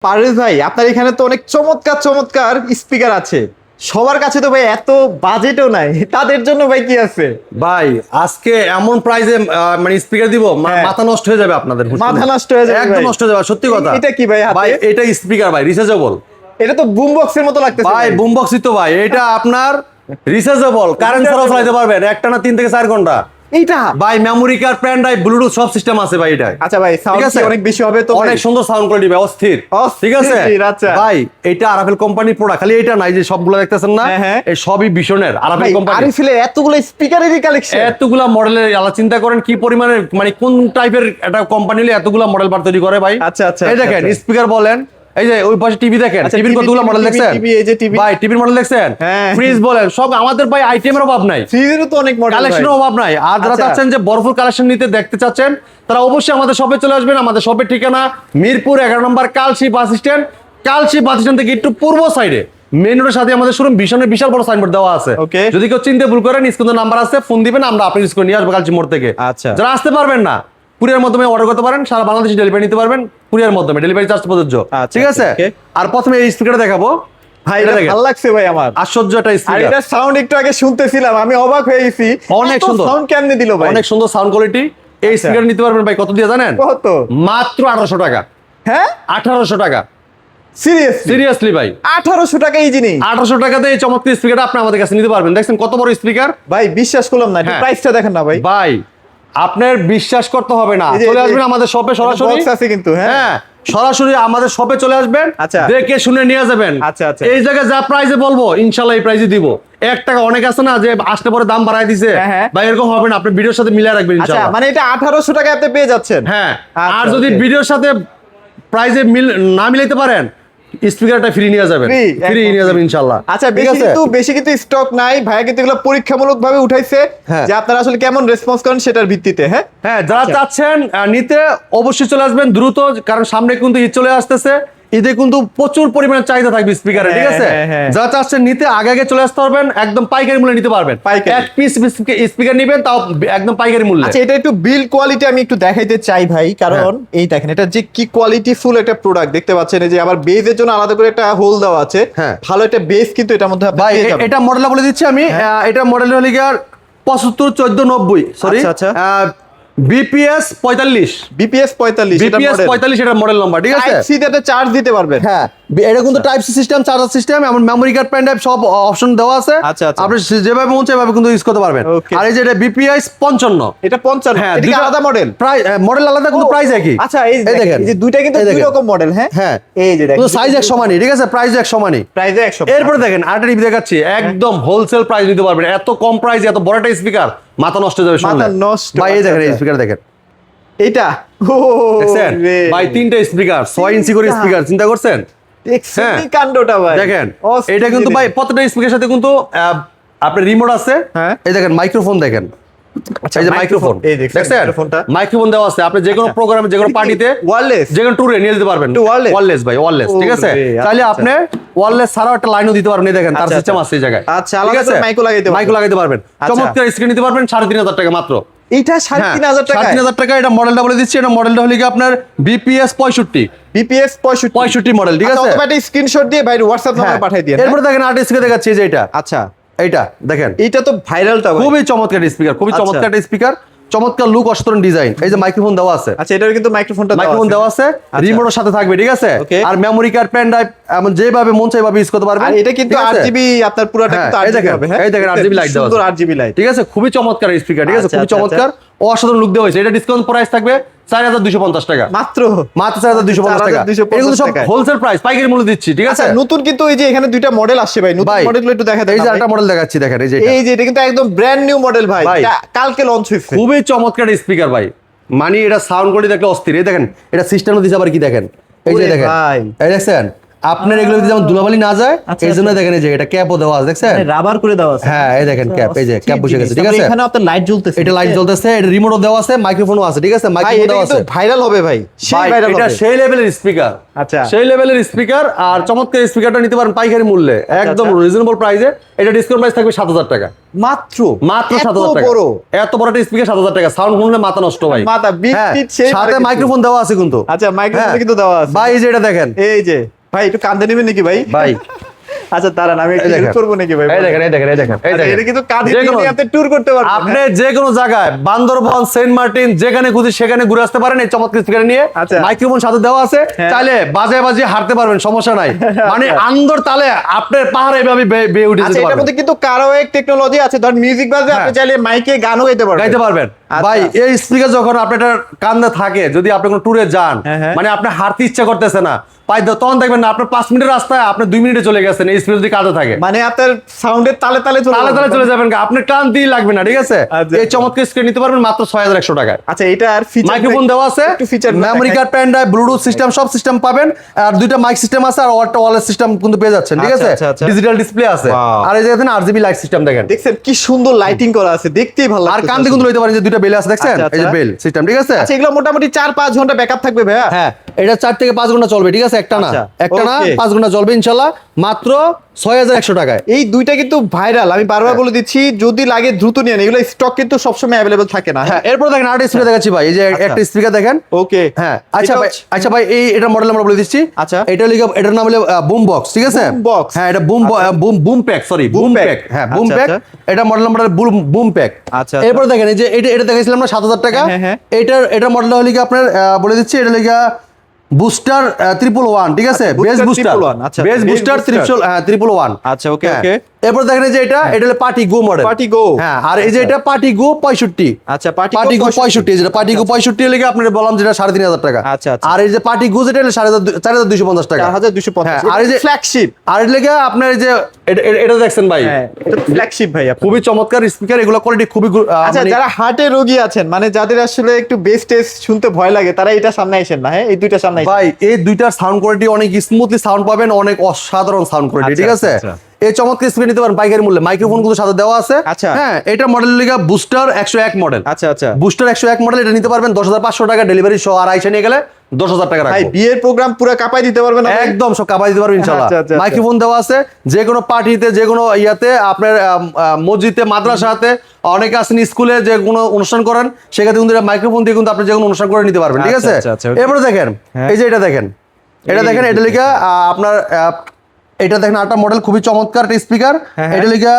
পারভেজ ভাই, আপনার এখানে তো অনেক চমৎকার চমৎকার স্পিকার আছে। সবার কাছে তো ভাই এত বাজেটও নাই, তাদের জন্য ভাই কি আছে? ভাই আজকে এমন প্রাইজে মানে স্পিকার দিব, হ্যাঁ। মাথা নষ্ট হয়ে যাবে আপনাদের। মাথা নষ্ট হয়ে যাবে একদম ভাই। নষ্ট হয়ে যাবে, সত্যি কথা। এটা কি ভাই হাতে? ভাই এটা স্পিকার ভাই, রিচার্জেবল। এটা তো বুম বক্সের মতো লাগতেছে ভাই বুম বক্সই তো ভাই, এটা আপনার রিচার্জেবল, কারেন্ট ছাড়াও চালাতে পারবেন একটানা 3 থেকে 4 ঘন্টা। এইটা ভাই memory card, pen drive, Bluetooth সব সিস্টেম আছে ভাই এটা। আচ্ছা ভাই, সাউন্ড কি অনেক বেশি হবে তো? অনেক সুন্দর সাউন্ড কোয়ালিটি, অস্থির। ঠিক আছে আচ্ছা ভাই, এটা আরাফেল কোম্পানির প্রোডাক্ট। খালি এটা নাই যে সবগুলো দেখতেছেন না, হ্যাঁ, হ্যাঁ। এই সবই ভীষণের আরাফেল ভাই কোম্পানি। আরএফএল এর এতগুলো স্পিকারেরই কালেকশন, এতগুলা মডেলের আলা চিন্তা করেন কি পরিমাণে, মানে কোন টাইপের একটা কোম্পানি হলে এতগুলা মডেল বার তৈরি করে ভাই। আচ্ছা, আচ্ছা, এই দেখেন আচ্ছা। স্পিকার বলেন, এই যে ওই পাশে টিভি দেখেন, আচ্ছা, টিভির TV, কতগুলো মডেল দেখছেন এই যে টিভি ভাই, টিভির মডেল দেখছেন, হ্যাঁ। ফ্রিজ বলেন, সব আমাদের ভাই আইটেমের অভাব নাই, ফ্রিজেরও তো অনেক মডেল, কালেকশনের অভাব নাই। আর যারা আচ্ছা। চাচ্ছেন যে বরফুল কালেকশন নিতে দেখতে চাচ্ছেন, তারা অবশ্যই আমাদের শপে চলে আসবেন। আমাদের শপের ঠিকানা মিরপুর 11 নম্বর Kalshi bus stand. Kalshi bus stand থেকে একটু পূর্ব সাইডে মেন রোডের সাথে আমাদের শোরুম, ভীষণের বিশাল বড় সাইনবোর্ড দেওয়া আছে। Okay. যদি কেউ চিনতে ভুল করেন, স্ক্রিনে নাম্বার আছে, ফোন দিবেন, আমরা আপনার স্ক্রিনে নিয়ে আসবো কালচি মোড় থেকে। আচ্ছা। যারা আসতে পারবেন না, কুরিয়ার মাধ্যমে অর্ডার করতে পারেন, সারা বাংলাদেশে ডেলিভারি নিতে পারবেন কুরিয়ার মাধ্যমে, ডেলিভারি চার্জ প্রযোজ্য। আচ্ছা, ঠিক আছে। okay. আর প্রথমে এই স্পিকারটা দেখাবো ভাই, এটা এটা দেখেন, ভালো লাগছে ভাই আমার। আশ্চর্য একটা আর স্পিকার, এটা সাউন্ড একটু আগে শুনতেছিলাম, আমি অবাক হয়ে গেছি। অনেক সুন্দর। সাউন্ড কেমনে দিল ভাই? অনেক সুন্দর সাউন্ড কোয়ালিটি। এই আচ্ছা। স্পিকার নিতে পারবেন ভাই কত দিয়ে জানেন? কত? মাত্র 1800 টাকা। হ্যাঁ, 1800 টাকা, সিরিয়াসলি সিরিয়াসলি ভাই। 1800 টাকা এই জিনিস? 1800 টাকাতে এই চমৎকার স্পিকারটা আপনি আমাদের কাছে নিতে পারবেন। দেখছেন কত বড় স্পিকার ভাই, বিশ্বাস করলাম না। হ্যাঁ। প্রাইসটা দেখেন না ভাই। ভাই, আপনার বিশ্বাস করতে হবে না, এই যে- চলে এই যে- আসবেন আমাদের শপে সরাসরি। বক্স আছে কিন্তু, হ্যাঁ। হ্যাঁ, সরাসরি আমাদের শপে চলে আসবেন, আচ্ছা। দেখে শুনে নিয়ে যাবেন। আচ্ছা, আচ্ছা। এই জায়গায় যা প্রাইসে বলবো ইনশাআল্লাহ এই প্রাইসে দিব। 1 টাকা অনেক আছে না যে আসতে পরে দাম বাড়ায় দিছে, হ্যাঁ, হ্যাঁ। ভাই এরকম হবে না, আপনি ভিডিওর সাথে মিলিয়ে রাখবেন আচ্ছা, ইনশাআল্লাহ। মানে এটা 1800 টাকায় আপনি পেয়ে যাচ্ছেন? হ্যাঁ, আচ্ছা, আর যদি okay. ভিডিওর সাথে প্রাইসে মিল না মিলাইতে পারেন, স্পিকারটা ফ্রি নিয়ে যাবেন, Free, ফ্রি একদম নিয়ে যাবেন free। ইনশাআল্লাহ। আচ্ছা, ঠিক আছে? বেশি কিন্তু স্টক নাই ভাইয়া, কিন্তু এগুলো পরীক্ষামূলক ভাবে উঠাইছে হ্যাঁ। যে আপনারা আসলে কেমন রেসপন্স করেন সেটার ভিত্তিতে। হ্যাঁ, হ্যাঁ, যারা আচ্ছা। চাচ্ছেন নিতে অবশ্যই চলে আসবেন দ্রুত, কারণ সামনে কিন্তু ঈদ চলে আসতেছে। ঈদে কিন্তু প্রচুর পরিমাণে চাহিদা থাকবে স্পিকারে। ঠিক আছে, হ্যাঁ, হ্যাঁ। যারা চাচ্ছেন নিতে আগে আগে চলে আসতে পারবেন, একদম পাইকারি মূল্যে নিতে পারবেন। পাইকারি। 1 পিস স্পিকার নেবেন, তাও একদম পাইকারি মূল্যে। আচ্ছা, এটা একটু বিল্ড কোয়ালিটি আমি একটু দেখাইতে চাই ভাই, কারণ এই দেখেন এটা যে কি কোয়ালিটি ফুল একটা প্রোডাক্ট দেখতে পাচ্ছেন। এই যে আবার বেজের জন্য আলাদা করে একটা হোল দেওয়া আছে। হ্যাঁ। ভালো একটা বেস কিন্তু এটার মধ্যে আপনি ভাই পেয়ে যাবেন। এটা মডেলটা বলে দিচ্ছি আমি। এটা মডেল হলো গিয়ে 75 1490, সরি, আচ্ছা, আচ্ছা। বিপিএস 45, বিপিএস 45 এটা বিপিএস মডেল। 45 এটা মডেল নাম্বার। ঠিক আছে, টাইপ সি তে চার্জ দিতে পারবেন। হ্যাঁ, এটা কিন্তু type C system, charger system, এমন মেমোরি কার্ড, পেন ড্রাইভ সব অপশন দেওয়া আছে। আচ্ছা, আচ্ছা। আপনি যেভাবে মন চায় সেভাবে কিন্তু ইউজ করতে পারবেন। Okay. আর এই যে এটা বিপিএস 55, এটা 55। হ্যাঁ, এটা কি দুইটা আলাদা মডেল? প্রাইস মডেল আলাদা, কিন্তু প্রাইস একই। আচ্ছা, এই দেখেন, দেখেন, এই যে দুইটা কিন্তু এই দুই দেখেন। রকম মডেল। হ্যাঁ, হ্যাঁ, এই যে দেখেন, কিন্তু সাইজ এক সমানই। ঠিক আছে, প্রাইস এক সমানই। প্রাইসে 100। এরপরে দেখেন আরেকটা রিভিউ দেখাচ্ছি, একদম হোলসেল প্রাইস নিতে পারবেন। এত কম প্রাইস, এত বড় একটা স্পিকার, মাথা নষ্ট হয়ে যাবে শুনলে। মাথা নষ্ট। ভাই এই দেখেন, এই আচ্ছা, স্পিকার দেখেন, এটা ও দেখছেন রে। ভাই, 3টা স্পিকার, 6 ইঞ্চি করে তিনটা। স্পিকার, চিন্তা করছেন? দেখছেন হ্যাঁ। কি কাণ্ডটা ভাই? দেখেন অস্থির এটা কিন্তু জিনিস। ভাই প্রত্যেকটা স্পিকারের সাথে কিন্তু আপনার রিমোট আছে। হ্যাঁ। এই দেখেন মাইক্রোফোন দেখেন, আচ্ছা, এই যে মাইক্রোফোন এই দেখছেন দেখছেন, মাইক্রোফোনটা? মাইক্রোফোন দেওয়া আছে। আপনি যে কোনো আচ্ছা। প্রোগ্রামে, যে কোনো পার্টিতে, ওয়্যারলেস। যে কোনো ট্যুরে নিয়ে যেতে পারবেন। একটু wireless? ওয়্যারলেস ভাই, ওয়্যারলেস। ঠিক আছে, ওরে, আচ্ছা, তাহলে আচ্ছা। আপনি ওয়্যারলেস ছাড়াও একটা লাইনও দিতে পারবেন। এই দেখেন তার আচ্ছা, সিস্টেম আচ্ছা। আছে এই জায়গায়। আচ্ছা, আলাদা করে মাইকও লাগাইতে পারবেন। মাইকও লাগাইতে পারবেন। আচ্ছা। চমৎকার স্ক্রিন নিতে পারবেন 3500 টাকা মাত্র। এইটা 3500 টাকা? 3500 টাকা। এটা মডেলটা বলে দিচ্ছি, এটা মডেলটা হলো কি আপনার বিপিএস 65, বিপিএস 65। 65 মডেল। ঠিক আচ্ছা, আছে, অথবা একটা স্ক্রিনশট দিয়ে ভাই হোয়াটসঅ্যাপ হ্যাঁ। নাম্বার পাঠিয়ে দিন। এরপরে দেখেন আর্টিস্টকে দেখাচ্ছি, এই যে এটা, আচ্ছা, এইটা দেখেন, এইটা তো ভাইরালটা ভাই। খুবই চমৎকার স্পিকার, খুবই আচ্ছা। চমৎকার একটা স্পিকার, চমৎকার লুক, অসাধারণ ডিজাইন। এই যে মাইক্রোফোন দেওয়া আছে, আচ্ছা, এটার কিন্তু মাইক্রোফোনটা মাইক্রোফোন দেওয়া আছে, রিমোটের সাথে থাকবে। ঠিক আছে, Okay. আর মেমোরি কার্ড, পেন ড্রাইভ, এমন যেভাবে মন চাই ভাবে ইউজ করতে পারবেন। আর এটা কিন্তু ঠিক আছে? 8GB, আপনার পুরোটা হ্যাঁ, কিন্তু এই 8GB দেখেন, হবে। হ্যাঁ, এই দেখেন 8GB লাইট দেওয়া আছে। সুন্দর 8GB লাইট। ঠিক আছে, খুবই চমৎকার স্পিকার। ঠিক আছে, আচ্ছা, খুবই আচ্ছা, চমৎকার, অসাধারণ লুক দেওয়া হয়েছে। এটা ডিসকাউন্ট প্রাইস থাকবে 4250 টাকা মাত্র। মাত্র 4250 টাকা। 4250 এগুলো সব টাকায়। হোলসেল প্রাইস, পাইকারি মূল্য দিচ্ছি। ঠিক আছে আচ্ছা, নতুন কিন্তু এই যে এখানে দুইটা মডেল আসছে ভাই, নতুন ভাই, মডেলগুলো একটু দেখা দেন। এই যে একটা মডেল দেখাচ্ছি, দেখেন এই যে এটা। এই যে এটা কিন্তু একদম ব্র্যান্ড নিউ মডেল ভাই, ভাই। এটা কালকে লঞ্চ হয়েছে। খুবই চমৎকার স্পিকার ভাই, মানে এটা সাউন্ড কোয়ালিটি দেখলে অস্থির। এই দেখেন এটা সিস্টেম দিছে আবার কি দেখেন, এই যে ওরে দেখেন, ভাই। এই দেখছেন আপনার এগুলো যেমন ধুলাবালি না যায় আচ্ছা, এই জন্য দেখেন এই যে এটা ক্যাপও দেওয়া আছে দেখছেন রাবার করে দেওয়া আছে। হ্যাঁ এই দেখেন ক্যাপ এই যে ক্যাপ বসে গেছে ঠিক আছে এখানে আপনার লাইট জ্বলতেছে, এটা লাইট জ্বলতেছে এটা রিমোটও দেওয়া আছে মাইক্রোফোনও আছে ঠিক আছে ভাই মাইক্রোফোন এটা দেওয়া কিন্তু আছে ভাইরাল হবে ভাই, সেই ভাই, ভাইরাল এটা হবে। সেই লেভেলের স্পিকার আচ্ছা। সেই লেভেলের স্পিকার আর চমৎকার স্পিকারটা নিতে পারেন পাইকারি মূল্যে একদম রিজনেবল প্রাইসে এটা ডিসকাউন্ট প্রাইস থাকবে 7,000 টাকা মাত্র মাত্র এত 7,000 টাকা বড়। এত বড় একটা স্পিকার 7,000 টাকা সাউন্ড শুনলে মাথা নষ্ট ভাই মাথা বিট হ্যাঁ, টিট সেই সাথে মার্কেট। মাইক্রোফোন দেওয়া আছে কিন্তু আচ্ছা মাইক্রোফোন হ্যাঁ। কিন্তু দেওয়া আছে। ভাই এই যে এটা দেখেন এই যে ভাই একটু কান্দে নেবেন নাকি ভাই? ভাই আচ্ছা দাঁড়ান আমি একটু এই দেখেন। হেল্প করবো নাকি ভাই? এই দেখেন এই দেখেন এই দেখেন এই আচ্ছা, দেখেন এটা কিন্তু কাঁধে যে কোনো- নিয়ে আপনি ট্যুর করতে পারবেন। আপনি যে কোনো জায়গায় বান্দরবন সেন্ট মার্টিন যেখানে খুঁজি সেখানে ঘুরে আসতে পারেন এই চমৎকার স্পিকার নিয়ে আচ্ছা। মাইক্রোফোন সাথে দেওয়া আছে হ্যাঁ। চাইলে বাজায় বাজিয়ে হাঁটতে পারবেন সমস্যা নাই মানে আন্দর তালে আপনার পাহাড়ে এভাবে বেয়ে উঠে আচ্ছা যেতে এটার পারবেন মধ্যে কিন্তু কারো এক টেকনোলজি আছে, ধর মিউজিক বাজে আপনি হ্যাঁ। চাইলে মাইকে গানও গাইতে পারবেন। গাইতে পারবেন আচ্ছা। ভাই এই স্পিকার যখন আপনার কান্দে থাকে যদি আপনি কোনো ট্যুরে যান হ্যাঁ, হ্যাঁ। মানে আপনি হাঁটতে ইচ্ছা করতেছে না পাই তখন দেখবেন না আপনার 5 মিনিটের রাস্তায় আপনি 2 মিনিটে চলে গেছেন এই স্পিকার যদি কাঁদে থাকে মানে আপনার সাউন্ডের তালে তালে চলে তালে যাবে। তালে চলে যাবেন আপনার ক্লান্তি লাগবে না ঠিক আছে আচ্ছা। এই চমৎকার স্ক্রিন নিতে পারবেন মাত্র 6,100 টাকায় আচ্ছা এটা আর ফিচার মাইক্রোফোন দেওয়া আছে একটু feature memory card pen drive Bluetooth system সব সিস্টেম পাবেন আর দুইটা মাইক সিস্টেম আছে আর একটা ওয়ালেট সিস্টেম কিন্তু পেয়ে যাচ্ছেন ঠিক আচ্ছা, আছে আচ্ছা, আচ্ছা। ডিজিটাল ডিসপ্লে আছে Wow. আর এই যে দেখেন আরজিবি লাইট সিস্টেম দেখেন দেখছেন কি সুন্দর লাইটিং করা আছে, দেখতেই ভালো আর লাগছে। কান দিয়ে কিন্তু লইতে পারেন যে দুইটা বেল আছে দেখছেন আচ্ছা, এই যে আচ্ছা। বেল সিস্টেম ঠিক আছে আচ্ছা এগুলো মোটামুটি 4-5 ঘন্টা ব্যাকআপ থাকবে ভাইয়া? হ্যাঁ এটা 4 থেকে 5 ঘন্টা চলবে ঠিক আছে একটা না আচ্ছা, একটা না okay. 5 ঘন্টা চলবে ইনশাআল্লাহ মাত্র 6,100 টাকায় এই দুইটা কিন্তু ভাইরাল, আমি বারবার বলে দিচ্ছি যদি লাগে দ্রুত নিয়ে নেন, এগুলো স্টক কিন্তু সবসময় অ্যাভেলেবল থাকে না। হ্যাঁ এরপর দেখেন আরেকটা স্পিকার দেখাচ্ছি ভাই এই যে আচ্ছা। একটা স্পিকার দেখেন ওকে হ্যাঁ আচ্ছা ভাই এই এটা মডেল আমরা বলে দিচ্ছি আচ্ছা। এটা লিখে এটার নাম হলো বুম বক্স ঠিক আছে Boom box। হ্যাঁ এটা boom boom pack sorry Boom broom pack। Pack হ্যাঁ আচ্ছা, বুম প্যাক আচ্ছা। এটা মডেল নাম্বার বুম প্যাক আচ্ছা, এরপর দেখেন এই যে এটা দেখাইছিলাম না 7,000 টাকা হ্যাঁ, হ্যাঁ। এটা মডেল হলো কি আপনার বলে দিচ্ছি এটা লিখে বুস্টার 111 ঠিক আছে আচ্ছা, বেস Booster বুস্টার 111, আচ্ছা, বেস base বুস্টার booster। 111 আচ্ছা, ওকে, হ্যাঁ। ওকে। এরপর দেখেন এই যে এটা হলো পার্টি গো মডেল Party Go। হ্যাঁ আর এই যে এটা পার্টি গো 65 আচ্ছা, Party Go পার্টি গো 65 65 যেটা পার্টি গো 65 লেগে আপনার বললাম যেটা 3,500 টাকা আচ্ছা, আচ্ছা। আর এই যে পার্টি গো যেটা 4,250 টাকা 4,250। হ্যাঁ, আর আর এই এই যে যে ফ্ল্যাগশিপ, আর এর লেগে আপনার এই যে এটা দেখছেন ভাই হ্যাঁ এটা ফ্ল্যাগশিপ ভাই আপনার। খুবই চমৎকার স্পিকার এগুলো কোয়ালিটি খুবই আচ্ছা যারা হার্টে রোগী আছেন, মানে যাদের আসলে একটু বেস টেস্ট শুনতে ভয় লাগে, তারা এটা সামনে আসেন না, হ্যাঁ এই দুইটা সামনে আসেন। ভাই এই দুইটার সাউন্ড কোয়ালিটি অনেক স্মুথলি সাউন্ড পাবেন অনেক অসাধারণ সাউন্ড কোয়ালিটি আচ্ছা, ঠিক আছে আচ্ছা, এই চমৎকার স্পিকার নিতে পারেন পাইকারি মূল্যে মাইক্রোফোন গুলো সাথে দেওয়া আছে আচ্ছা। হ্যাঁ এটা মডেল লিগা বুস্টার 101 মডেল আচ্ছা আচ্ছা বুস্টার 101 মডেল এটা নিতে পারবেন 10,500 টাকা ডেলিভারি সহ আর আইসা নিয়ে গেলে 10,000 টাকা ভাই রাখবো বিয়ের প্রোগ্রাম পুরো কাপাই দিতে পারবেন না? একদম সব কাবাই দিতে পারবেন ইনশাআল্লাহ আচ্ছা, আচ্ছা, আচ্ছা। মাইক্রোফোন দেওয়া আছে যে কোনো পার্টিতে যে কোনো ইয়াতে আপনার মসজিদে মাদ্রাসাতে অনেকে আছেন স্কুলে যে কোনো অনুষ্ঠান করেন সেক্ষেত্রে কিন্তু মাইক্রোফোন দিয়ে কিন্তু আপনি যে কোনো অনুষ্ঠান করে নিতে পারবেন ঠিক আচ্ছা, আছে আচ্ছা, আচ্ছা, okay। এরপরে দেখেন হ্যাঁ। এই যে এটা দেখেন এটা লিখা আপনার এটা দেখেন আরেকটা মডেল খুবই চমৎকার একটা স্পিকার হ্যাঁ, এটা লিখা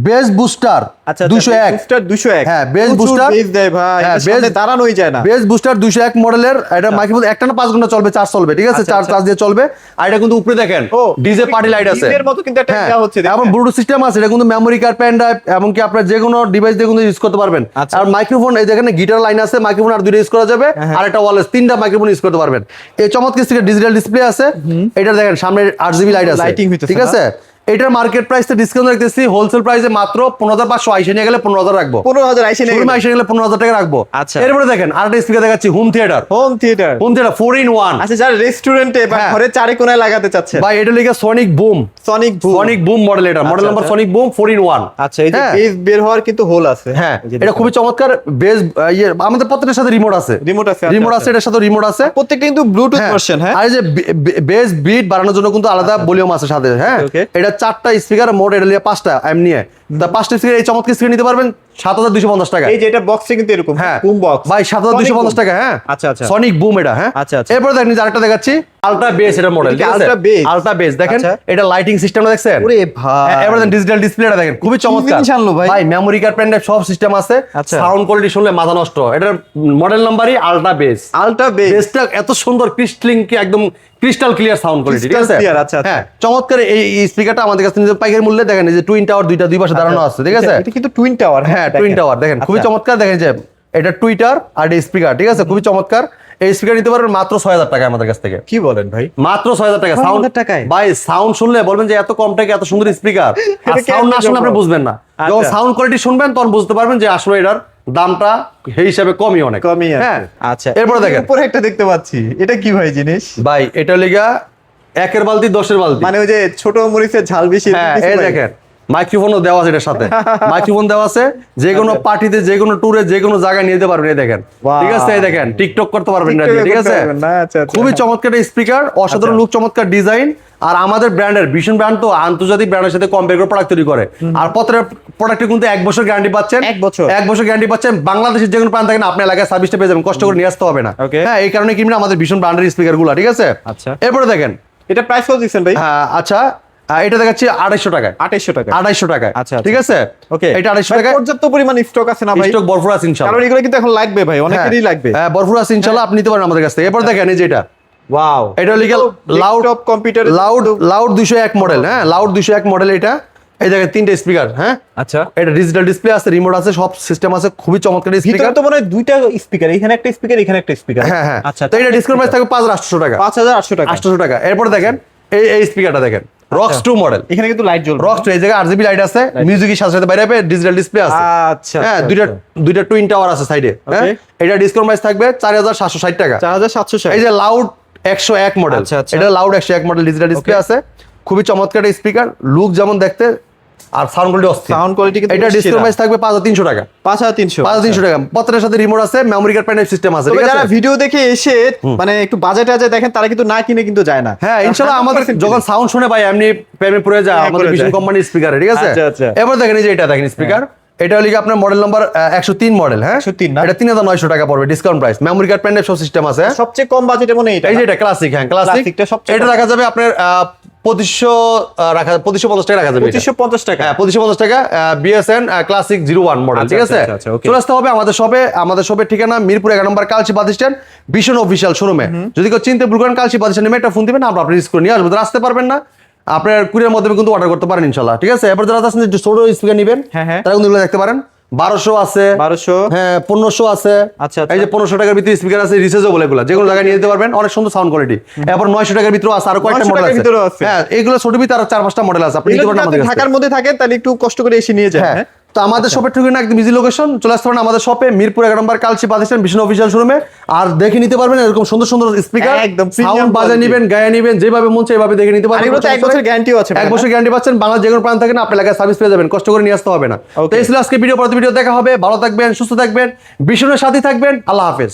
বেস বুস্টার আচ্ছা 201 বুস্টার 201 হ্যাঁ, bass প্রচুর booster। bass দেয় ভাই, হ্যাঁ, এটার সামনে bass- দাঁড়ানোই যায় না। বেস বুস্টার 201 মডেলের এটা মাইক্রোফোন একটা না 5 ঘন্টা চলবে চার্জ চলবে ঠিক আছে আচ্ছা, চার্জ আচ্ছা। চার্জ দিয়ে চলবে আর এটা কিন্তু উপরে দেখেন ও, ডিজে পার্টি লাইট আছে ডিজের মতো কিন্তু একটা দেওয়া হচ্ছে, দেখেন। এবং ব্লুটুথ সিস্টেম আছে এটা কিন্তু মেমোরি কার্ড পেন ড্রাইভ এমনকি আপনার যে কোনো ডিভাইস দিয়ে কিন্তু ইউজ করতে পারবেন আচ্ছা। আর মাইক্রোফোন এই দেখেন গিটার লাইন আছে মাইক্রোফোন আর দুইটা ইউজ করা যাবে হ্যাঁ। আর একটা ওয়ারলেস তিনটা মাইক্রোফোন ইউজ করতে পারবেন এই চমৎকার ডিজিটাল ডিসপ্লে আছে এটা দেখেন সামনে 8GB লাইট আছে Lighting হইতেছে ঠিক না? আছে এটার মার্কেট প্রাইসে ডিসকাউন্ট রাখতেছি হোলসেল প্রাইসে মাত্র 15,500 আইসে নিয়ে গেলে 15,000 রাখবো 15,000 আইসে নিয়ে শোরুমে আইসে গেলে 15,000 টাকা রাখবো আচ্ছা। এরপরে দেখেন আরেকটা স্পিকার দেখাচ্ছি home theatre home theatre. 4 in 1 আচ্ছা যারা রেস্টুরেন্টে বা হ্যাঁ। ঘরে চারি কোণায় লাগাতে চাচ্ছেন, ভাই এটা লিখে সনিক বুম সনিক মডেল এটা মডেল নাম্বার আচ্ছা। সনিক বুম 4 in 1 আচ্ছা এই যে হ্যাঁ। বেস বের হওয়ার কিন্তু হোল আছে, হ্যাঁ এই যে এটা দেখুন। খুবই চমৎকার বেস আমাদের প্রত্যেকটার সাথে রিমোট আছে রিমোট আছে, আচ্ছা, রিমোট আচ্ছা। আছে এটার সাথে রিমোট আছে প্রত্যেকটা কিন্তু ব্লুটুথ ভার্সন, হ্যাঁ আর এই যে বেস বিট বাড়ানোর জন্য কিন্তু আলাদা ভলিউম আছে সাথে হ্যাঁ Okay, okay। এটা 4টা স্পিকার মোট এটা লিয়ে 5টা এমনি তা 5টা স্পিকার এই চমৎকার স্পিকার নিতে পারবেন 7,250 টাকা এই যে এটা বক্সে কিন্তু এরকম হ্যাঁ বুম বক্স ভাই 7,250 টাকা হ্যাঁ আচ্ছা, আচ্ছা। সনিক বুম এটা হ্যাঁ আচ্ছা, আচ্ছা। এরপর দেখেন যে আরেকটা দেখাচ্ছি আলট্রা বেস এটা মডেল এটা কি ঠিক আছে Ultra bass? আলট্রা বেস দেখেন আচ্ছা। এটা লাইটিং সিস্টেমটা দেখছেন ওরে ভাই হ্যাঁ, এবার ডিজিটাল ডিসপ্লেটা দেখেন খুবই চমৎকার জিনিস আনলো ভাই? ভাই মেমোরি কার্ড পেন ড্রাইভ সব সিস্টেম আছে আচ্ছা। সাউন্ড কোয়ালিটি শুনলে মাথা নষ্ট এটার মডেল নাম্বারই আলট্রা বেস আলট্রা বেস। বেসটা এত সুন্দর ক্রিস্টালিং কি একদম ক্রিস্টাল ক্লিয়ার সাউন্ড কোয়ালিটি ঠিক Crystal আছে clear, আচ্ছা, আচ্ছা। হ্যাঁ চমৎকার এই স্পিকারটা আমাদের কাছে নিজের পাইকারি মূল্যে দেখেন এই যে টুইন টাওয়ার দুই পাশে দাঁড়ানো আছে ঠিক আছে এটা কিন্তু টুইন টাওয়ার, হ্যাঁ টুইন টাওয়ার দেখেন খুবই চমৎকার দেখেন যে এটা টুইটার আর স্পিকার ঠিক আছে খুবই চমৎকার এই স্পিকার নিতে পারবেন মাত্র 6,000 টাকা আমাদের কাছ থেকে কি বলেন ভাই? মাত্র 6,000 টাকা 6,000 সাউন্ড টাকায়? ভাই সাউন্ড শুনলে বলবেন যে এত কম টাকা এত সুন্দর স্পিকার আর এটা সাউন্ড না কেমনে শুনলে আপনি সম্ভব? বুঝবেন না যখন আচ্ছা। সাউন্ড কোয়ালিটি শুনবেন তখন বুঝতে পারবেন যে আসলে এটার দামটা সেই হিসাবে কমই অনেক কমই আছে। হ্যাঁ আচ্ছা এরপরে দেখেন উপরে একটা দেখতে পাচ্ছি, এটা কি ভাই জিনিস? ভাই এটা লিগা 1-এর বালতি 10-এর বালতি। মানে ওই যে ছোট মরিচের ঝাল বেশি হ্যাঁ দিছি এই ভাই। দেখেন মাইক্রোফোনও দেওয়া আছে এটার সাথে, মাইক্রোফোন দেওয়া আছে, যে কোনো পার্টিতে যে কোনো ট্যুরে যে কোনো জায়গায় নিয়ে যেতে পারবেন। এই দেখেন, Wow. ঠিক আছে, এই দেখেন টিকটক করতে পারবেন না, টিকটকে ঠিক করতে আছে। পারবেন না, আচ্ছা, আচ্ছা। খুবই চমৎকার স্পিকার, অসাধারণ লুক, চমৎকার ডিজাইন। আর আমাদের ব্র্যান্ডের ভীষণ ব্র্যান্ড তো আন্তর্জাতিক ব্র্যান্ডের সাথে কম্পেয়ার করে প্রোডাক্ট তৈরি করে। আর প্রত্যেকটা প্রোডাক্টে কিন্তু 1 বছর গ্যারান্টি পাচ্ছেন। 1 বছর? 1 বছর গ্যারান্টি পাচ্ছেন। বাংলাদেশের যে কোনো প্রান্ত থাকেন আপনি এলাকায় সার্ভিসটা পেয়ে যাবেন, কষ্ট করে নিয়ে আসতে হবে না। Okay. হ্যাঁ, এই কারণে কিনবেন আমাদের ভীষণ ব্র্যান্ডের স্পিকার গুলা, ঠিক আছে। আচ্ছা। এরপরে দেখেন, এটা প্রাইস কত দিচ্ছেন ভাই? হ্যাঁ আচ্ছা, এটা দেখাচ্ছি 250 টাকায়। 2800 টাকা। 250 টাকায়, আচ্ছা, ঠিক আছে। ওকে, এটা 250 ভাই, টাকায় পর্যাপ্ত পরিমাণ স্টক আছে না ভাই? স্টক ভরপুর আছে ইনশাআল্লাহ। কারণ এগুলো কিন্তু এখন লাগবে ভাই, অনেকেরই লাগবে। হ্যাঁ ভরপুর আছে ইনশাআল্লাহ, আপনি নিতে পারেন আমাদের কাছ থেকে। এরপর দেখেন এই যে এটা ওয়াও, এটা legal loud top computer loud 201 model. হ্যাঁ লাউড 201 মডেল এটা। এই দেখেন 3টে স্পিকার। হ্যাঁ আচ্ছা, এটা ডিজিটাল ডিসপ্লে আছে, রিমোট আছে, সব সিস্টেম আছে, খুবই চমৎকার ভিতরে স্পিকার। তো মনে হয় দুইটা স্পিকার, এখানে একটা স্পিকার, এখানে একটা স্পিকার। হ্যাঁ হ্যাঁ আচ্ছা, তো এটা ডিসকাউন্ট প্রাইস থাকবে 5800 টাকা। 5800 টাকা। 800 টাকা। এরপর দেখেন এই স্পিকারটা দেখেন, রক্স 2 মডেল। এখানে কিন্তু লাইট জ্বলবে। রক্স 2, এই জায়গায় RGB লাইট আছে, মিউজিকের সাথে সাথে বাইরে ডিজিটাল ডিসপ্লে আছে। আচ্ছা, হ্যাঁ আচ্ছা, দুইটা টুইন টাওয়ার আছে সাইডে। হ্যাঁ এটা ডিসকাউন্ট প্রাইস থাকবে 4760 টাকা। 4760। এই যে লাউড 101 মডেল, আচ্ছা, আচ্ছা। এটা লাউড 101 মডেল ডিজিটাল ডিসপ্লে আছে, খুবই চমৎকার স্পিকার, লুক যেমন দেখতে আর সাউন্ড কোয়ালিটি অস্থির। সাউন্ড কোয়ালিটি কিন্তু এটা ডিসকাউন্ট প্রাইস থাকবে 5300 টাকা। 5300। 5300 টাকা। প্রত্যেকটার সাথে রিমোট আছে, মেমরি কার্ড প্যানেল সিস্টেম আছে, তবে ঠিক যারা আছে। ভিডিও দেখে এসে মানে একটু বাজেটে আছে দেখেন, তারা কিন্তু না কিনে কিন্তু যায় না। হ্যাঁ ইনশাআল্লাহ, আমাদের 100% যখন সাউন্ড শুনে ভাই এমনি প্রেমে পড়ে যায় হ্যাঁ, আমাদের পড়ে ভীষণ যায়। কোম্পানির স্পিকার, ঠিক আছে। আচ্ছা, আচ্ছা। এবার দেখেন এই যে এটা দেখেন স্পিকার, এটা হলো কি আপনার মডেল নাম্বার 103 মডেল। হ্যাঁ 103 না? এটা 3900 টাকা পড়বে discount price, memory card panel সব সিস্টেম আছে। সবচেয়ে কম বাজেটে মনে হয় এটা। এই যে এটা ক্লাসিক। হ্যাঁ ক্লাসিক, Classic টা সবচেয়ে এটা কম। রাখা যাবে আপনার 2550 টাকা রাখা যাবে এটা। 2550 টাকা। হ্যাঁ 2550 টাকা। BSN ক্লাসিক 01 মডেল, আচ্ছা, ঠিক আছে। আচ্ছা, আচ্ছা, okay. চলে আসতে হবে আমাদের শপে। আমাদের শপের ঠিকানা মিরপুর 11 নম্বর কালচি বাস স্ট্যান্ড, ভীষণ অফিসিয়াল শোরুমে। যদি কেউ চিনতে ভুল করেন কালচি বাস স্ট্যান্ড নেমে একটা ফোন দিবেন, আমরা আপনার রিস্ক করে নিয়ে আসবো। যারা আসতে পারবেন না আপনার কুরিয়ার মাধ্যমে কিন্তু অর্ডার করতে পারেন ইনশাআল্লাহ, ঠিক আছে। এরপর যারা আছেন যে ছোট স্পিকার নেবেন, হ্যাঁ, হ্যাঁ। তারা কিন্তু এগুলো দেখতে পারেন। 1200 আছে, 1200। হ্যাঁ 1500 আছে। আচ্ছা, আচ্ছা। এই যে 1500 টাকার ভিতরে স্পিকার আছে, রিচার্জেবল, এগুলো যে কোনো জায়গায় নিয়ে যেতে পারবেন, অনেক সুন্দর সাউন্ড কোয়ালিটি। এরপর 900 টাকার ভিতরে আছে, আরো কয়েকটা 900 মডেল টাকার আছে। ভিতরেও আছে। হ্যাঁ এগুলো ছোট ভিতরে আরো 4-5টা মডেল আছে, আপনি নিতে এগুলো পারেন যদি আমাদের আপনি কাছ থেকে। ঢাকার মধ্যে থাকেন তাহলে একটু কষ্ট করে এসে নিয়ে যান। হ্যাঁ হ্যাঁ? তো আমাদের শপের ঠিকানা একদম ইজি লোকেশন, চলে আসতে পারেন আমাদের শপে মিরপুর 11 নম্বর কালচি বাস স্ট্যান্ড, ভীষণ অফিসিয়াল শোরুমে। আর দেখে নিতে পারবেন এরকম সুন্দর সুন্দর স্পিকার, একদম premium সাউন্ড বাজে quality। নেবেন, গায়ে নেবেন, যেভাবে মন চায় এভাবে দেখে নিতে আর পারবেন। এগুলোতে 1 বছর গ্যারান্টিও আছে। 1 বছর গ্যারান্টি পাচ্ছেন। বাংলা যে কোনো প্রান্ত থাকেন আপনার এলাকায় সার্ভিস পেয়ে যাবেন, কষ্ট করে নিয়ে আসতে হবে না। তো Okay. এই ছিল আজকে ভিডিও, পরবর্তী ভিডিও দেখা হবে। ভালো থাকবেন, সুস্থ থাকবেন, ভীষণের সাথে থাকবেন। আল্লাহ হাফেজ।